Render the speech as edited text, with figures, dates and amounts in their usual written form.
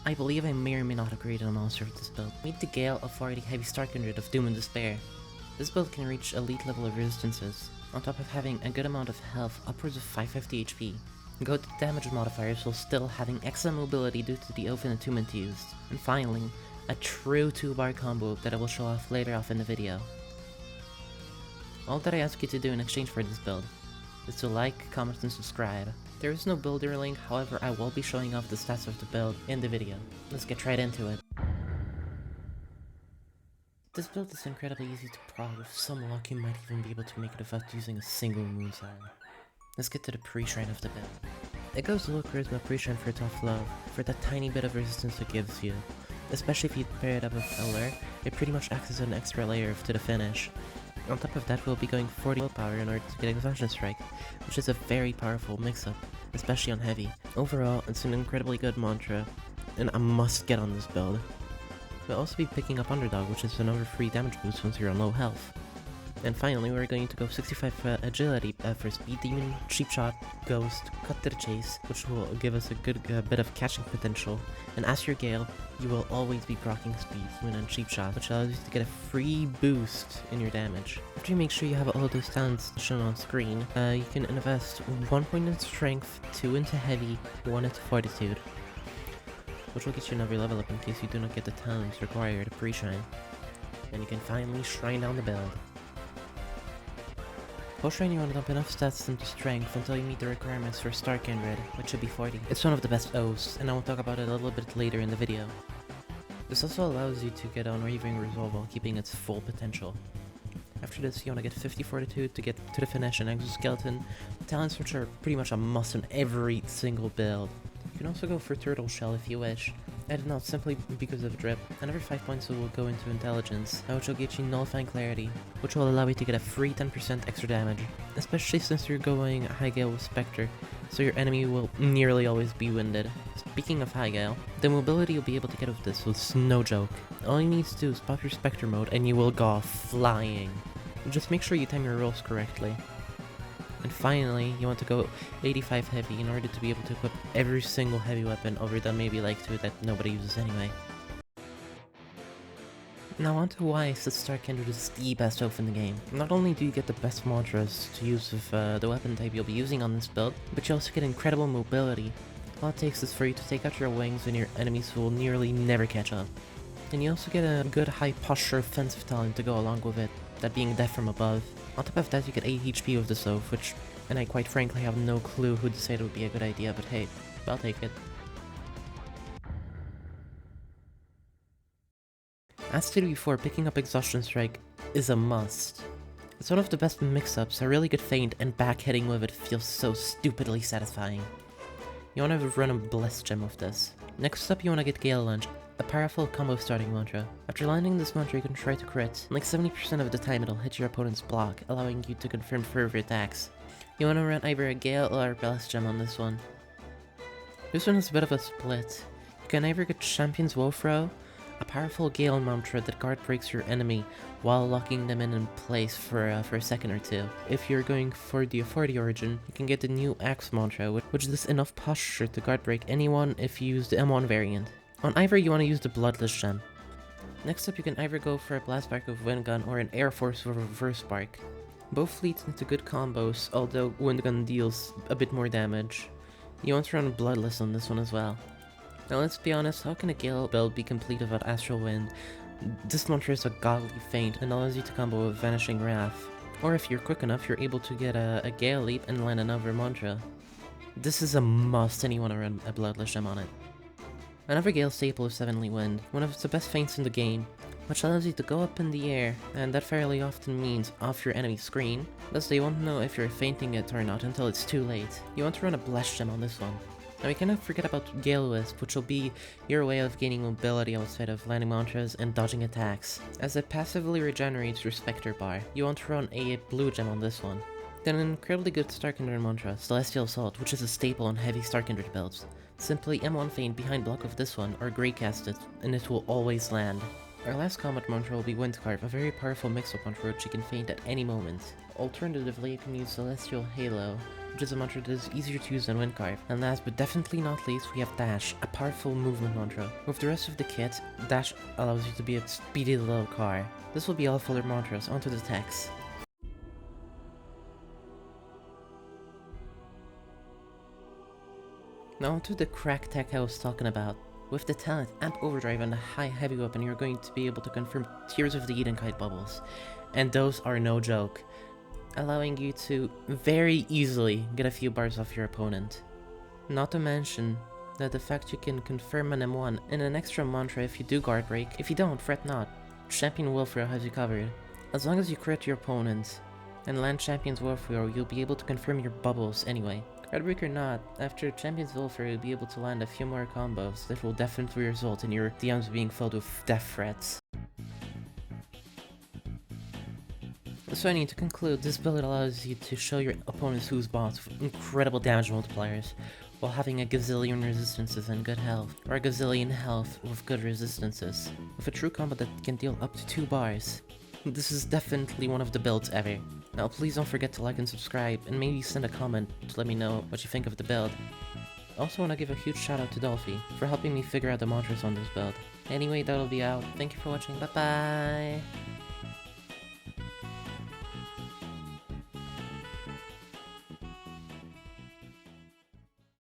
I believe I may or may not have created a monster with this build. Meet the Gale Authority Heavy Star Kindred of Doom and Despair. This build can reach elite level of resistances, on top of having a good amount of health, upwards of 550 HP. Good damage modifiers while still having excellent mobility due to the Oath and Attunement used. And finally, a true 2-bar combo that I will show off later off in the video. All that I ask you to do in exchange for this build is to like, comment, and subscribe. There is no builder link, however I will be showing off the stats of the build in the video. Let's get right into it. This build is incredibly easy to prog. With some luck you might even be able to make it without using a single moon sign. Let's get to the pre-shrine of the build. It goes low charisma pre-shrine for tough love, for that tiny bit of resistance it gives you. Especially if you pair it up with Elder, it pretty much acts as an extra layer to the finish. On top of that, we'll be going 40 willpower in order to get Exhaustion Strike, which is a very powerful mix-up, especially on heavy. Overall, it's an incredibly good mantra, and a must get on this build. We'll also be picking up Underdog, which is another free damage boost once you're on low health. And finally, we're going to go 65 for agility for Speed Demon, Cheap Shot, Ghost, Cut to the Chase, which will give us a good bit of catching potential. And as your Gale, you will always be proccing Speed Demon and Cheap Shot, which allows you to get a free boost in your damage. After you make sure you have all those talents shown on screen, you can invest 1 point in Strength, 2 into Heavy, 1 into Fortitude, which will get you another level up in case you do not get the talents required to pre-shrine. And you can finally shrine down the build. Post-shrine you want to dump enough stats into strength until you meet the requirements for Star Kindred, which should be 40. It's one of the best O's, and I will talk about it a little bit later in the video. This also allows you to get Unwavering Resolve while keeping its full potential. After this, you want to get 50 Fortitude to get to the finish and Exoskeleton, talents which are pretty much a must in every single build. You can also go for Turtle Shell if you wish. I did not simply because of Drip. Another 5 points will go into Intelligence, which will get you Nullifying Clarity, which will allow you to get a free 10% extra damage, especially since you're going High Gale with Spectre, so your enemy will nearly always be winded. Speaking of High Gale, the mobility you'll be able to get with this was no joke. All you need to do is pop your Spectre mode and you will go flying. Just make sure you time your rolls correctly. And finally, you want to go 85 heavy in order to be able to equip every single heavy weapon other than maybe like 2 that nobody uses anyway. Now on to why Star Kindred is the best oath in the game. Not only do you get the best mantras to use with the weapon type you'll be using on this build, but you also get incredible mobility. All it takes is for you to take out your wings and your enemies will nearly never catch up. And you also get a good high posture offensive talent to go along with it, that being Death from Above. On top of that, you get 8 HP with this oath, which, and I quite frankly have no clue who decided would be a good idea, but hey, I'll take it. As stated before, picking up Exhaustion Strike is a must. It's one of the best mix-ups, a really good feint, and back-hitting with it feels so stupidly satisfying. You want to run a Bless Gem with this. Next up, you want to get Gale Lunge, a powerful combo starting mantra. After landing this mantra, you can try to crit. Like 70% of the time it'll hit your opponent's block, allowing you to confirm further attacks. You want to run either a Gale or a Bless Gem on this one. This one is a bit of a split. You can either get Champion's Woethrow, a powerful Gale mantra that guard breaks your enemy while locking them in place for a second or two. If you're going for the Authority origin, you can get the new Axe mantra, which does enough posture to guard break anyone if you use the M1 variant. On either, you want to use the Bloodless Gem. Next up, you can either go for a Blast Spark with Wind Gun or an Air Force with a Reverse Spark. Both lead into good combos, although Wind Gun deals a bit more damage. You want to run Bloodless on this one as well. Now let's be honest, how can a Gale build be complete without Astral Wind? This mantra is a godly feint and allows you to combo with Vanishing Wrath. Or if you're quick enough, you're able to get a Gale Leap and land another mantra. This is a must and you want to run a Bloodless Gem on it. Another Gale staple is Heavenly Wind, one of the best feints in the game, which allows you to go up in the air, and that fairly often means off your enemy's screen, thus they won't know if you're feinting it or not until it's too late. You want to run a Bless Gem on this one. Now we cannot forget about Gale Wisp, which will be your way of gaining mobility outside of landing mantras and dodging attacks, as it passively regenerates your Spectre bar. You want to run a Blue Gem on this one. Then an incredibly good Star Kindred mantra, Celestial Assault, which is a staple on heavy Star Kindred builds. Simply M1 feint behind block of this one, or Grey Cast it, and it will always land. Our last combat mantra will be Windcarve, a very powerful mix-up mantra which you can feint at any moment. Alternatively, you can use Celestial Halo, which is a mantra that is easier to use than Windcarve. And last but definitely not least, we have Dash, a powerful movement mantra. With the rest of the kit, Dash allows you to be a speedy little car. This will be all for their mantras, onto the techs. Now onto the crack tech I was talking about. With the talent and overdrive and the high heavy weapon, you're going to be able to confirm Tears of the Eden Kite bubbles. And those are no joke, allowing you to very easily get a few bars off your opponent. Not to mention that the fact you can confirm an M1 and an extra mantra if you do guard break. If you don't, fret not. Champion Warfare has you covered. As long as you crit your opponent and land Champion's Warfare, you'll be able to confirm your bubbles anyway. Guard break or not, after Champion's Warfare you'll be able to land a few more combos that will definitely result in your DMs being filled with death threats. So to conclude, this build allows you to show your opponents who's boss with incredible damage multipliers, while having a gazillion resistances and good health, or a gazillion health with good resistances, with a true combo that can deal up to 2 bars. This is definitely one of the builds ever. Now please don't forget to like and subscribe, and maybe send a comment to let me know what you think of the build. I also want to give a huge shout out to Dolphie for helping me figure out the mantras on this build. Anyway, that'll be out. Thank you for watching, bye bye!